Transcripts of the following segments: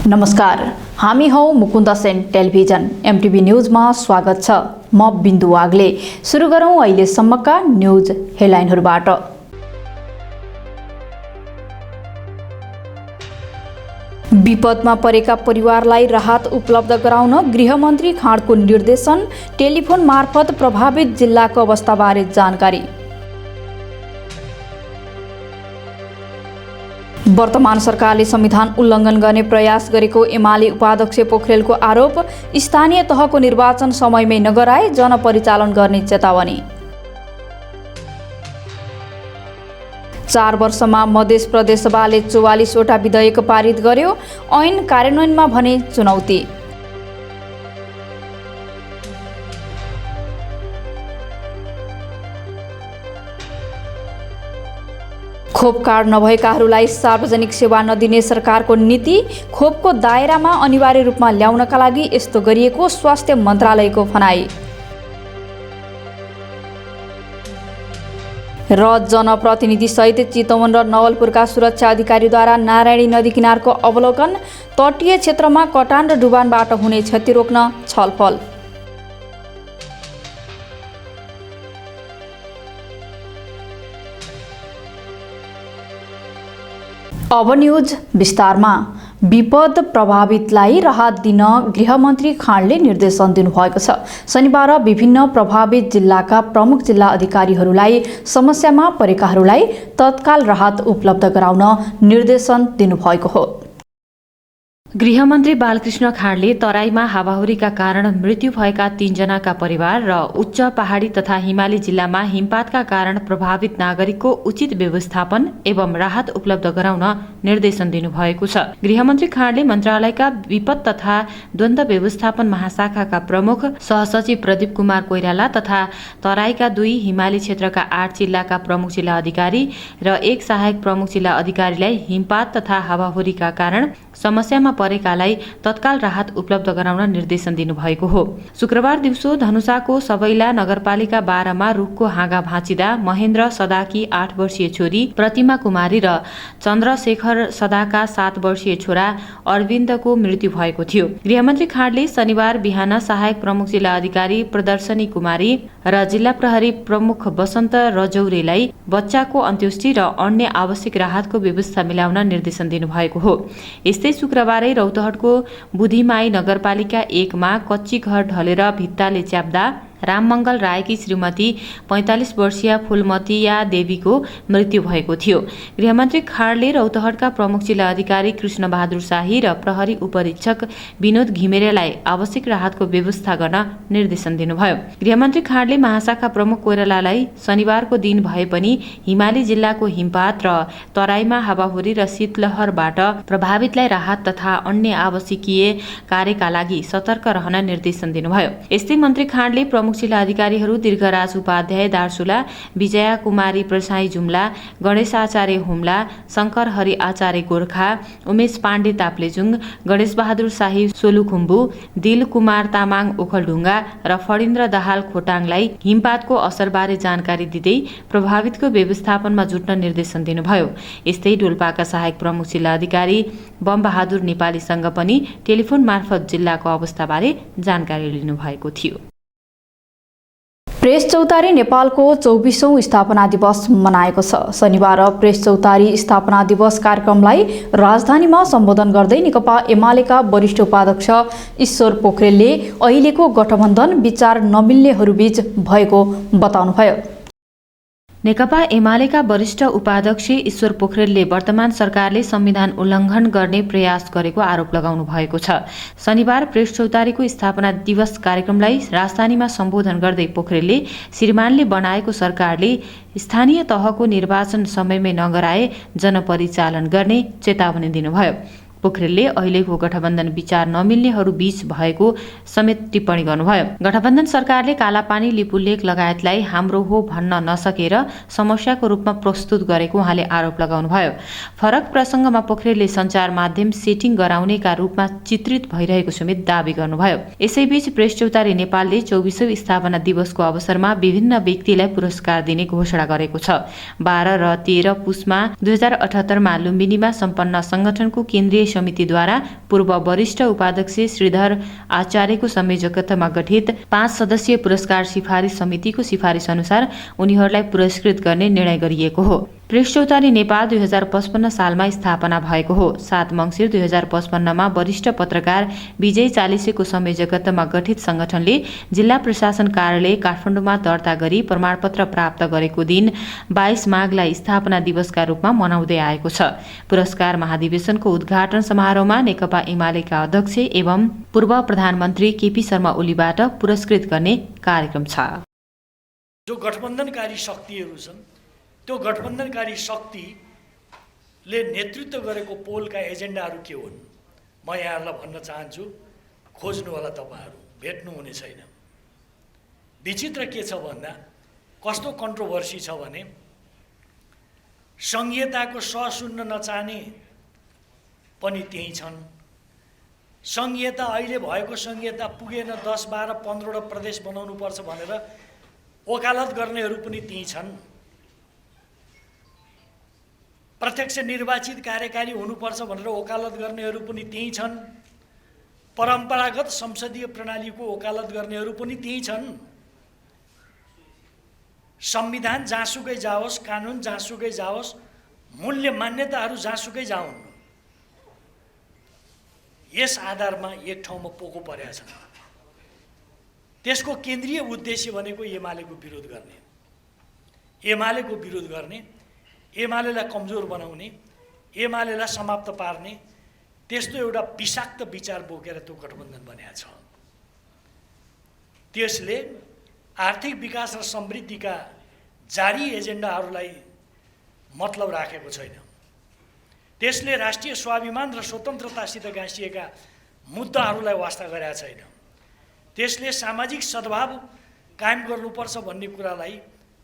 नमस्कार, हामी हौ मुकुन्द सेन टेलिभिजन एमटिभी न्यूजमा स्वागत छ। म बिन्दु वाग्ले। सुरु गरौं अहिलेसम्मका न्यूज हेडलाइनहरूबाट। विपदमा परेका परिवारलाई राहत उपलब्ध गराउन गृहमन्त्री खाँडको निर्देशन। टेलिफोन मार्फत प्रभावित जिल्लाको अवस्थाबारे जानकारी। वर्तमान सरकारले संविधान उल्लङ्घन गर्ने प्रयास गरेको एमाले उपाध्यक्ष पोखरेलको आरोप। स्थानीय तहको निर्वाचन समयमै नगराए जनपरिचालन गर्ने चेतावनी। 4 वर्षमा मध्य प्रदेश सभाले 44 वटा विधेयक पारित गर्यो। ऐन कार्यान्वयनमा भने चुनौती। खोप कार्ड नभएकाहरूलाई सार्वजनिक सेवा नदिने सरकारको नीति। खोपको दायरामा अनिवार्य रूपमा ल्याउनका लागि यस्तो गरिएको स्वास्थ्य मन्त्रालयको भनाई। र जनप्रतिनिधिसहित चितवन र नवलपुरका सुरक्षा अधिकारीद्वारा नारायणी नदी किनारको अवलोकन। तटीय क्षेत्रमा कटान र डुबानबाट हुने क्षति रोक्न छलफल। अब न्यूज विस्तारमा। विपद प्रभावितलाई राहत दिन गृहमन्त्री खाँडले निर्देशन दिनुभएको छ। शनिबार विभिन्न प्रभावित जिल्लाका प्रमुख जिल्ला अधिकारीहरूलाई समस्यामा परेकाहरूलाई तत्काल राहत उपलब्ध गराउन निर्देशन दिनुभएको हो। गृहमन्त्री बालकृष्ण खाँडले तराईमा हावाहुरीका कारण मृत्यु भएका 3 जनाका परिवार र उच्च पहाडी तथा हिमाली जिल्लामा हिमपातका कारण प्रभावित नागरिकको उचित व्यवस्थापन एवं राहत उपलब्ध गराउन निर्देशन दिनुभएको छ। गृहमन्त्री खाँडले मन्त्रालयका विपद तथा द्वन्द्व व्यवस्थापन महाशाखाका प्रमुख सहसचिव प्रदीप कुमार कोइराला तथा तराईका 2 हिमाली क्षेत्रका 8 जिल्लाका प्रमुख जिल्ला अधिकारी र 1 सहायक प्रमुख जिल्ला अधिकारीलाई हिमपात तथा हावाहुरीका कारण समस्यामा परेकालाई तत्काल राहत उपलब्ध गराउन निर्देशन दिनुभएको हो। शुक्रबार दिउँसो धनुषाको सबैला नगरपालिका 12 मा रुखको हाँगा भाँचिँदा महेन्द्र सदाकी 8 वर्षीय छोरी प्रतिमा कुमारी र चन्द्रशेखर सदाका 7 वर्षीय छोरा अरविन्दको मृत्यु भएको थियो। गृहमन्त्री खाँडले शनिबार बिहान सहायक प्रमुख जिल्ला अधिकारी प्रदर्शनी कुमारी र जिल्ला प्रहरी प्रमुख वसन्त रजौरेलाई बच्चाको अन्त्येष्टि र अन्य आवश्यक राहतको व्यवस्था मिलाउन निर्देशन दिनुभएको हो। यस्तै शुक्रबारै रौतहटको बुधिमाई नगरपालिका 1 मा कच्ची घर ढलेर भित्ताले च्याप्दा राममङ्गल रायकी श्रीमती 45 वर्षीय फुलमतिया देवीको मृत्यु भएको थियो। गृहमन्त्री खाँडले रौतहटका प्रमुख जिल्ला अधिकारी कृष्ण बहादुर शाही र प्रहरी उपरीक्षक विनोद घिमिरेलाई आवश्यक राहतको व्यवस्था गर्न निर्देशन दिनुभयो। गृहमन्त्री खाँडले महाशाखा प्रमुख कोइरालालाई शनिबारको दिन भए पनि हिमाली जिल्लाको हिमपात र तराईमा हावाहुरी र शीतलहरबाट प्रभावितलाई राहत तथा अन्य आवश्यकीय कार्यका लागि सतर्क रहन निर्देशन दिनुभयो। यस्तै मन्त्री खाँडले प्रमुख जिल्ला अधिकारीहरू दीर्घराज उपाध्याय दार्चुला, विजया कुमारी प्रसाई जुम्ला, गणेश आचार्य हुम्ला, शङ्कर हरि आचार्य गोर्खा, उमेश पाण्डे ताप्लेजुङ, गणेश बहादुर शाही सोलुखुम्बु, दिल कुमार तामाङ ओखलढुङ्गा र फणिन्द्र दाहाल खोटाङलाई हिमपातको असरबारे जानकारी दिँदै प्रभावितको व्यवस्थापनमा जुट्न निर्देशन दिनुभयो। यस्तै डोल्पाका सहायक प्रमुख जिल्ला अधिकारी बमबहादुर नेपालीसँग पनि टेलिफोन मार्फत जिल्लाको अवस्थाबारे जानकारी लिनुभएको थियो। प्रेस चौतारी नेपालको 24औं स्थापना दिवस मनाएको छ। शनिबार प्रेस चौतारी स्थापना दिवस कार्यक्रमलाई राजधानीमा सम्बोधन गर्दै नेकपा एमालेका वरिष्ठ उपाध्यक्ष ईश्वर पोखरेलले अहिलेको गठबन्धन विचार नमिल्नेहरूबीच भएको बताउनुभयो। नेकपा एमालेका वरिष्ठ उपाध्यक्ष ईश्वर पोखरेलले वर्तमान सरकारले संविधान उल्लङ्घन गर्ने प्रयास गरेको आरोप लगाउनु भएको छ। शनिबार प्रेस चौतारीको स्थापना दिवस कार्यक्रमलाई राजधानीमा सम्बोधन गर्दै पोखरेलले श्रीमानले बनाएको सरकारले स्थानीय तहको निर्वाचन समयमै नगराए जनपरिचालन गर्ने चेतावनी दिनुभयो। पोखरेलले अहिलेको गठबन्धन विचार नमिल्नेहरू बीच भएको समेत टिप्पणी गर्नुभयो। गठबन्धन सरकारले कालापानी लिपुलेख लगायतलाई हाम्रो हो भन्न नसकेर समस्याको रूपमा प्रस्तुत गरेको उहाँले आरोप लगाउनुभयो। फरक प्रसङ्गमा पोखरेलले सञ्चार माध्यम सेटिङ गराउनेका रूपमा चित्रित भइरहेको समेत दावी गर्नुभयो। यसैबीच प्रेस चौतारी नेपालले 24औं स्थापना दिवसको अवसरमा विभिन्न व्यक्तिलाई पुरस्कार दिने घोषणा गरेको छ। 12 र 13 पुसमा 2078 मा लुम्बिनीमा सम्पन्न संगठनको केन्द्रीय समितिद्वारा पूर्व वरिष्ठ उपाध्यक्ष श्रीधर आचार्यको संयोजकत्वमा गठित 5 सदस्यीय पुरस्कार सिफारिस समितिको सिफारिस अनुसार उनीहरूलाई पुरस्कृत गर्ने निर्णय गरिएको हो। प्रेस चौतारी नेपाल 2055 सालमा स्थापना भएको हो। 7 मङ्सिर 2055मा वरिष्ठ पत्रकार विजय चालिसेको संयोजकत्वमा गठित संगठनले जिल्ला प्रशासन कार्यालय काठमाडौँमा दर्ता गरी प्रमाणपत्र प्राप्त गरेको दिन 22 माघलाई स्थापना दिवसका रूपमा मनाउँदै आएको छ। पुरस्कार महाधिवेशनको उद्घाटन समारोहमा नेकपा एमालेका अध्यक्ष एवं पूर्व प्रधानमन्त्री केपी शर्मा ओलीबाट पुरस्कृत गर्ने कार्यक्रम छ। जो गठबन्धनकारी शक्तिहरू छन् त्यो गठबन्धनकारी शक्तिले नेतृत्व गरेको पोलका एजेन्डाहरू के हुन् म यहाँहरूलाई भन्न चाहन्छु। खोज्नु होला तपाईँहरू, भेट्नु हुने छैन। विचित्र के छ भन्दा कस्तो कन्ट्रोभर्सी छ भने संहिताको स सुन्न नचाहने पनि त्यही छन्। संहिता अहिले भएको संहिता पुगेन 10, 12, 15वटा प्रदेश बनाउनुपर्छ भनेर वकालत गर्नेहरू पनि त्यही छन्। प्रत्यक्ष निर्वाचित कार्यकारी हुनुपर्छ भनेर वकालत गर्नेहरू पनि त्यही छन्। परम्परागत संसदीय प्रणालीको वकालत गर्नेहरू पनि त्यही छन्। संविधान जहाँसुकै जाओस्, कानुन जहाँसुकै जाओस्, मूल्य मान्यताहरू जहाँसुकै जाउन्, यस आधारमा एक ठाउँमा पोको परेका छन्। त्यसको केन्द्रीय उद्देश्य भनेको एमालेको विरोध गर्ने, एमालेको विरोध गर्ने, एमालेलाई कमजोर बनाउने, एमालेलाई समाप्त पार्ने, त्यस्तो एउटा विषाक्त विचार बोकेर त्यो गठबन्धन बनेको छ। त्यसले आर्थिक विकास र समृद्धिका जारी एजेन्डाहरूलाई मतलब राखेको छैन। त्यसले राष्ट्रिय स्वाभिमान र स्वतन्त्रतासित गाँसिएका मुद्दाहरूलाई वास्ता गरेका छैन। त्यसले सामाजिक सद्भाव कायम गर्नुपर्छ भन्ने कुरालाई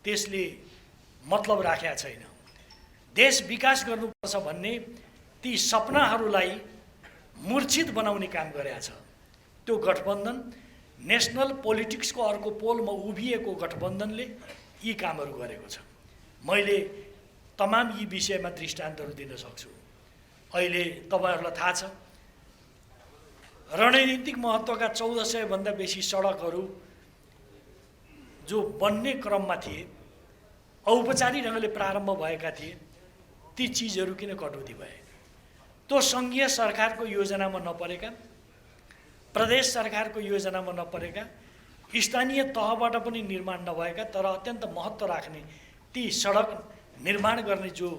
त्यसले मतलब राखेका छैन। देश विकास गर्नुपर्छ भन्ने ती सपनाहरूलाई मूर्छित बनाउने काम गरेका छ। त्यो गठबन्धन नेसनल पोलिटिक्सको अर्को पोलमा उभिएको गठबन्धनले यी कामहरू गरेको छ। मैले तमाम यी विषयमा दृष्टान्तहरू दिन सक्छु। अहिले तपाईँहरूलाई थाहा छ रणनीतिक महत्त्वका 1400 भन्दा बेसी सडकहरू जो बन्ने क्रममा थिए, औपचारिक ढङ्गले प्रारम्भ भएका थिए, ती चिजहरू किन कटौती भए? त्यो सङ्घीय सरकारको योजनामा नपरेका, प्रदेश सरकारको योजनामा नपरेका, स्थानीय तहबाट पनि निर्माण नभएका तर अत्यन्त महत्त्व राख्ने ती सडक निर्माण गर्ने जो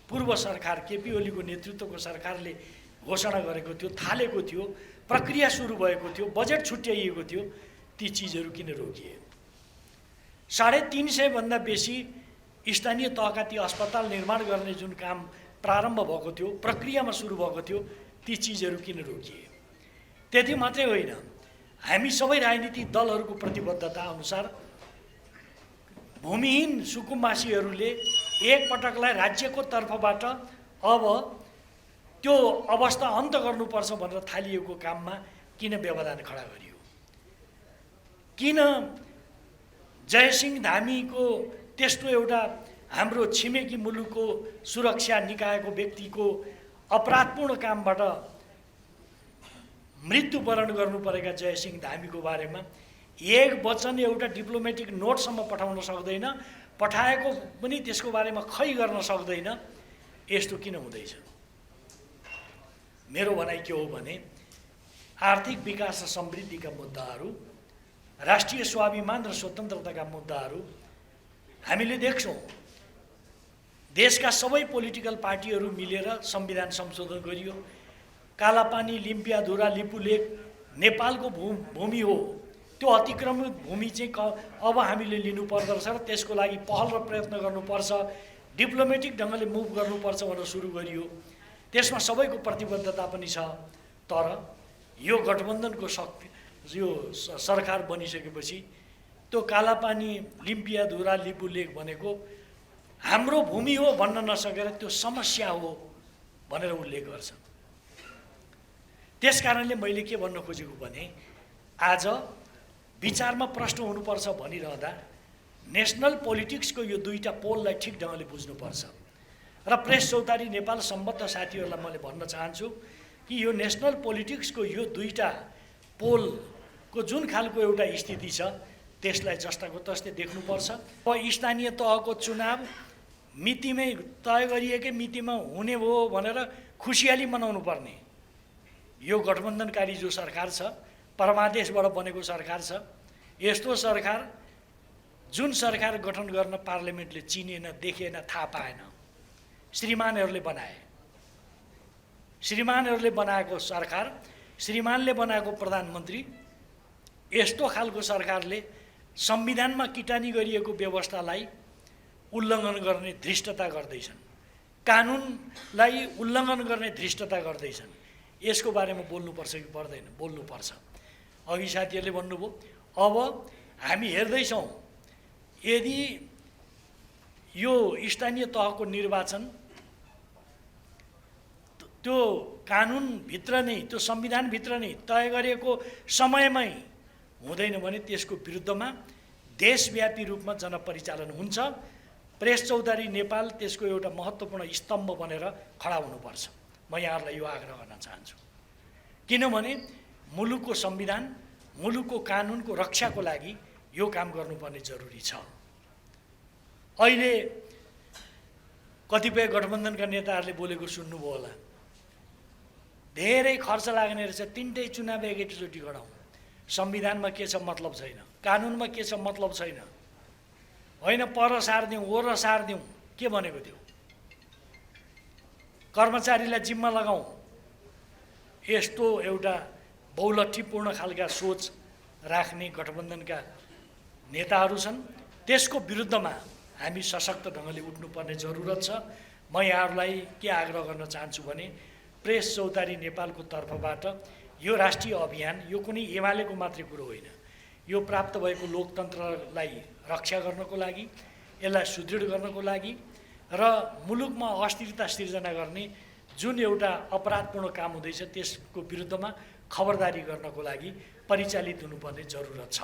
पूर्व सरकार केपी ओलीको नेतृत्वको सरकारले घोषणा गरेको थियो, थालेको थियो, प्रक्रिया सुरु भएको थियो, बजेट छुट्याइएको थियो, ती चिजहरू किन रोकिए? 350 भन्दा बेसी स्थानीय तहका ती अस्पताल निर्माण गर्ने जुन काम प्रारम्भ भएको थियो, प्रक्रियामा सुरु भएको थियो, ती चिजहरू किन रोकिए? त्यति मात्रै होइन, हामी सबै राजनीतिक दलहरूको प्रतिबद्धता अनुसार भूमिहीन सुकुम्बासीहरूले एकपटकलाई राज्यको तर्फबाट अब त्यो अवस्था अन्त गर्नुपर्छ भनेर थालिएको काममा किन व्यवधान खडा गरियो? किन जयसिंह धामीको त्यस्तो एउटा हाम्रो छिमेकी मुलुकको सुरक्षा निकायको व्यक्तिको अपराधपूर्ण कामबाट मृत्युवरण गर्नु परेका जयसिंह धामीको बारेमा एक वचन एउटा डिप्लोमेटिक नोटसम्म पठाउन सक्दैन, पठाएको पनि त्यसको बारेमा खै गर्न सक्दैन? यस्तो किन हुँदैछ? मेरो भनाइ के हो भने आर्थिक विकास र समृद्धिका मुद्दाहरू, राष्ट्रिय स्वाभिमान र स्वतन्त्रताका मुद्दाहरू हामीले देख्छौँ। देशका सबै पोलिटिकल पार्टीहरू मिलेर संविधान संशोधन गरियो। कालापानी, लिम्पियाधुरा, लिपुलेक नेपालको भूमि हो। त्यो अतिक्रमित भूमि चाहिँ अब हामीले लिनु पर्दछ र त्यसको लागि पहल र प्रयत्न गर्नुपर्छ, डिप्लोमेटिक ढङ्गले मुभ गर्नुपर्छ भनेर सुरु गरियो। त्यसमा सबैको प्रतिबद्धता पनि छ। तर यो गठबन्धनको शक्ति, यो सरकार बनिसकेपछि त्यो कालापानी, लिम्पियाधुरा, लिपुलेक भनेको हाम्रो भूमि हो भन्न नसकेर त्यो समस्या हो भनेर उल्लेख गर्छ। त्यसकारणले मैले के भन्न खोजेको भने आज विचारमा प्रश्न हुनुपर्छ भनिरहँदा नेसनल पोलिटिक्सको यो दुईटा पोललाई ठिक ढङ्गले बुझ्नुपर्छ। र प्रेस चौतारी नेपाल सम्बद्ध साथीहरूलाई मैले भन्न चाहन्छु, कि यो नेसनल पोलिटिक्सको यो दुईटा पोलको जुन खालको एउटा स्थिति छ त्यसलाई जस्ताको तस्तै देख्नुपर्छ। अब स्थानीय तहको चुनाव मितिमै तय गरिएकै मितिमा हुने हो भनेर खुसियाली मनाउनु पर्ने यो गठबन्धनकारी जो सरकार छ, परमादेशबाट बनेको सरकार छ, यस्तो सरकार जुन सरकार गठन गर्न पार्लियामेन्टले चिनेन, देखेन, थाहा पाएन, श्रीमानहरूले बनाए। श्रीमानहरूले बनाएको सरकार, श्रीमानले बनाएको प्रधानमन्त्री, यस्तो खालको सरकारले संविधानमा किटानी गरिएको व्यवस्थालाई उल्लङ्घन गर्ने धृष्टता गर्दैछन्, कानुनलाई उल्लङ्घन गर्ने धृष्टता गर्दैछन्। यसको बारेमा बोल्नुपर्छ कि पर्दैन? बोल्नुपर्छ। अघि साथीहरूले भन्नुभयो, अब हामी हेर्दैछौँ यदि यो स्थानीय तहको निर्वाचन त्यो कानुनभित्र नै, त्यो संविधानभित्र नै तय गरेको समयमै हुँदैन भने त्यसको विरुद्धमा देशव्यापी रूपमा जनपरिचालन हुन्छ। प्रेस चौतारी नेपाल त्यसको एउटा महत्त्वपूर्ण स्तम्भ बनेर खडा हुनुपर्छ। म यहाँहरूलाई यो आग्रह गर्न चाहन्छु, किनभने मुलुकको संविधान, मुलुकको कानुनको रक्षाको लागि यो काम गर्नुपर्ने जरुरी छ। अहिले कतिपय गठबन्धनका नेताहरूले बोलेको सुन्नुभयो होला, धेरै खर्च लाग्ने रहेछ, 3टै चुनाव एकैचोटि गराउँ। संविधानमा के छ मतलब छैन, कानुनमा के छ मतलब छैन। होइन पर सार्दिउँ, ओर सार्दिउँ, के भनेको थियो? कर्मचारीलाई जिम्मा लगाउँ, यस्तो एउटा बहुलठीपूर्ण खालका सोच राख्ने गठबन्धनका नेताहरू छन्। त्यसको विरुद्धमा हामी सशक्त ढङ्गले उठ्नुपर्ने जरुरत छ। म यहाँहरूलाई के आग्रह गर्न चाहन्छु भने प्रेस चौतारी नेपालको तर्फबाट यो राष्ट्रिय अभियान यो कुनै एमालेको मात्रै कुरो होइन, यो प्राप्त भएको लोकतन्त्रलाई रक्षा गर्नको लागि, यसलाई सुदृढ गर्नको लागि र मुलुकमा अस्थिरता सिर्जना गर्ने जुन एउटा अपराधपूर्ण काम हुँदैछ त्यसको विरुद्धमा खबरदारी गर्नको लागि परिचालित हुनुपर्ने जरुरत छ।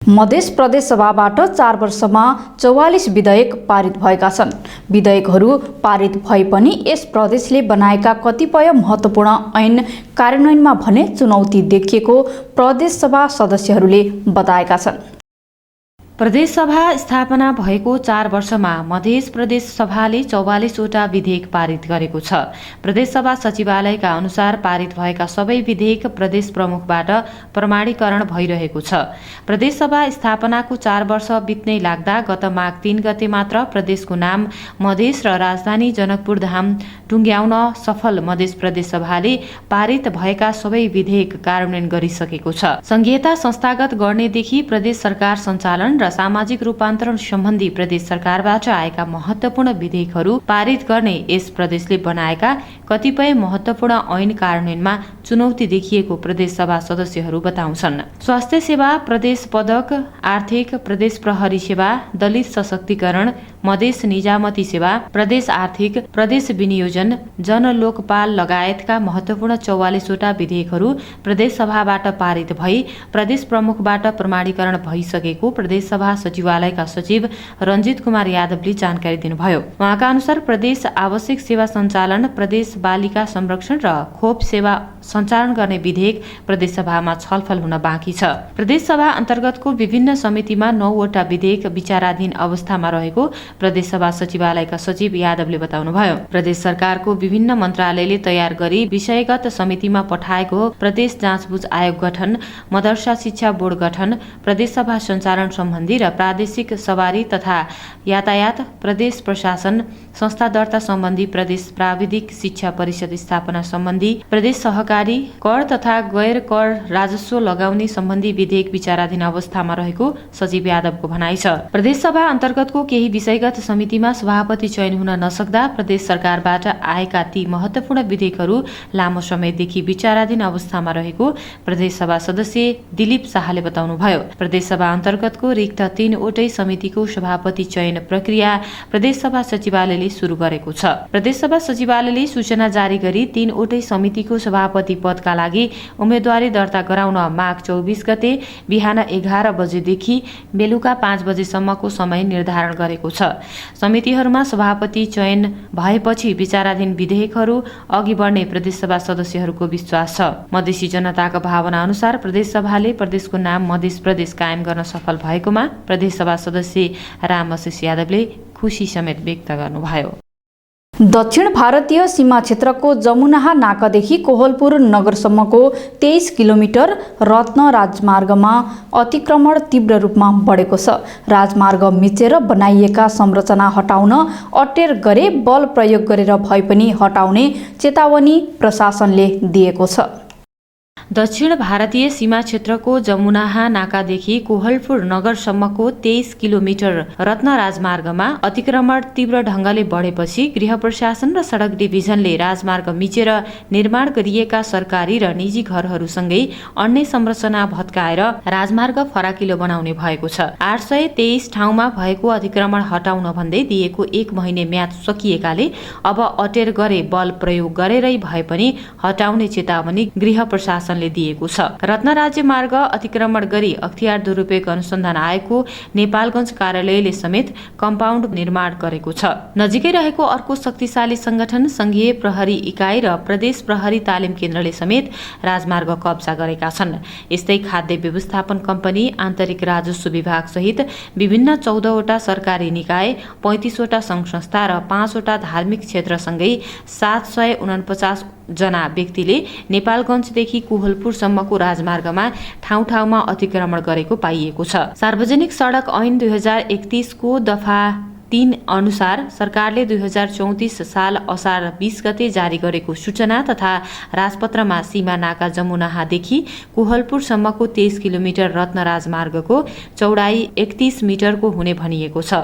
मध्य प्रदेश सभाबाट 4 वर्षमा 44 विधेयक पारित भएका छन्। विधेयकहरू पारित भए पनि यस प्रदेशले बनाएका कतिपय महत्त्वपूर्ण ऐन कार्यान्वयनमा भने चुनौती देखिएको प्रदेशसभा सदस्यहरूले बताएका छन्। प्रदेशसभा स्थापना भएको 4 वर्षमा मध्य प्रदेश सभाले 44वटा विधेयक पारित गरेको छ। प्रदेशसभा सचिवालयका अनुसार पारित भएका सबै विधेयक प्रदेश प्रमुखबाट प्रमाणीकरण भइरहेको छ। प्रदेशसभा स्थापनाको 4 वर्ष बित्नै लाग्दा गत माघ 3 गते मात्र प्रदेशको नाम मधेस र राजधानी जनकपुर धाम टुङ्ग्याउन सफल मध्य प्रदेश सभाले पारित भएका सबै विधेयक कार्यान्वयन गरिसकेको छ। संघीयता संस्थागत गर्नेदेखि प्रदेश सरकार सञ्चालन र सामाजिक रूपान्तरण सम्बन्धी प्रदेश सरकारबाट आएका महत्त्वपूर्ण विधेयकहरू पारित गर्ने यस प्रदेशले बनाएका कतिपय महत्त्वपूर्ण ऐन कार्यान्वयनमा चुनौती देखिएको प्रदेशसभा सदस्यहरू बताउँछन्। स्वास्थ्य सेवा प्रदेश पदक, आर्थिक प्रदेश प्रहरी सेवा, दलित सशक्तिकरण, मधेस निजामती सेवा, प्रदेश आर्थिक, प्रदेश विनियोजन, जनलोकपाल लगायतका महत्त्वपूर्ण 44वटा विधेयकहरू प्रदेशसभाबाट पारित भई प्रदेश प्रमुखबाट प्रमाणीकरण भइसकेको प्रदेशसभा सचिवालयका सचिव रञ्जित कुमार यादवले जानकारी दिनुभयो। उहाँका अनुसार प्रदेश आवश्यक सेवा सञ्चालन, प्रदेश बालिका संरक्षण र खोप सेवा सञ्चालन गर्ने विधेयक प्रदेशसभामा छलफल हुन बाँकी छ। प्रदेशसभा अन्तर्गतको विभिन्न समितिमा 9वटा विधेयक विचाराधीन अवस्थामा रहेको प्रदेशसभा सचिवालयका सचिव यादवले बताउनुभयो। प्रदेश सरकारको विभिन्न मन्त्रालयले तयार गरी विषयगत समितिमा पठाएको प्रदेश जाँचबुझ आयोग गठन, मदरसा शिक्षा बोर्ड गठन, प्रदेशसभा सञ्चालन सम्बन्धी र प्रादेशिक सवारी तथा यातायात, प्रदेश प्रशासन, संस्था दर्ता सम्बन्धी प्रदेश प्राविधिक शिक्षा परिषद स्थापना सम्बन्धी, प्रदेश सहकारी, कर तथा गैर कर राजस्व लगाउने सम्बन्धी विधेयक विचाराधीन अवस्थामा रहेको सचिव यादवको भनाइ छ। प्रदेशसभा अन्तर्गतको केही विषयगत समितिमा सभापति चयन हुन नसक्दा प्रदेश सरकारबाट आएका ती महत्त्वपूर्ण विधेयकहरू लामो समयदेखि विचाराधीन अवस्थामा रहेको प्रदेशसभा सदस्य दिलीप शाहले बताउनुभयो। प्रदेशसभा अन्तर्गतको रिक्त सहित 3वटै समितिको सभापति चयन प्रक्रिया प्रदेशसभा सचिवालयले सुरु गरेको छ। प्रदेशसभा सचिवालयले सूचना जारी गरी 3वटै समितिको सभापति पदका लागि उम्मेदवारी दर्ता गराउन माघ 24 गते बिहान 11 बजेदेखि बेलुका 5 बजेसम्मको समय निर्धारण गरेको छ। समितिहरूमा सभापति चयन भएपछि विचाराधीन विधेयकहरू अघि बढ्ने प्रदेशसभा सदस्यहरूको विश्वास छ। मधेसी जनताको भावना अनुसार प्रदेशसभाले प्रदेशको नाम मध्य प्रदेश कायम गर्न सफल भएकोमा प्रदेशसभा सदस्य रामवशिष यादवले खुसी समेत व्यक्त गर्नुभयो। दक्षिण भारतीय सीमा क्षेत्रको जमुनाहा नाकादेखि कोहलपुर नगरसम्मको 23 किलोमिटर रत्न राजमार्गमा अतिक्रमण तीव्र रूपमा बढेको छ। राजमार्ग मिचेर बनाइएका संरचना हटाउन अटेर गरे बल प्रयोग गरेर भए पनि हटाउने चेतावनी प्रशासनले दिएको छ। दक्षिण भारतीय सीमा क्षेत्रको जमुनाहा नाकादेखि कोहलपुर नगरसम्मको 23 किलोमिटर रत्न राजमार्गमा अतिक्रमण तीव्र ढङ्गले बढेपछि गृह प्रशासन र सडक डिभिजनले राजमार्ग मिचेर निर्माण गरिएका सरकारी र निजी घरहरूसँगै अन्य संरचना भत्काएर राजमार्ग फराकिलो बनाउने भएको छ। 823 ठाउँमा भएको अतिक्रमण हटाउन भन्दै दिएको 1 महिने म्याद सकिएकाले अब अटेर गरे बल प्रयोग गरेरै भए पनि हटाउने चेतावनी गृह प्रशासन दिएको छ। रत्न राज्य मार्ग अतिक्रमण गरी अख्तियार दुरुपयोग अनुसन्धान आएको नेपालगञ्ज कार्यालयले समेत कम्पाउन्ड निर्माण गरेको छ। नजिकै रहेको अर्को शक्तिशाली संगठन संघीय प्रहरी इकाइ र प्रदेश प्रहरी तालिम केन्द्रले समेत राजमार्ग कब्जा गरेका छन्। यस्तै खाद्य व्यवस्थापन कम्पनी, आन्तरिक राजस्व विभाग सहित विभिन्न 14वटा सरकारी निकाय, 35वटा संघ संस्था र 5वटा धार्मिक क्षेत्रसँगै 749 जना व्यक्तिले नेपालगञ्जदेखि कोहलपुरसम्मको राजमार्गमा ठाउँ ठाउँमा अतिक्रमण गरेको पाइएको छ। सार्वजनिक सडक ऐन 2031 को दफा 3 अनुसार सरकारले 2034 साल असार 20 गते जारी गरेको सूचना तथा राजपत्रमा सीमा नाका जमुनाहादेखि कोहलपुरसम्मको 23 किलोमिटर रत्न राजमार्गको चौडाई 31 मिटरको हुने भनिएको छ।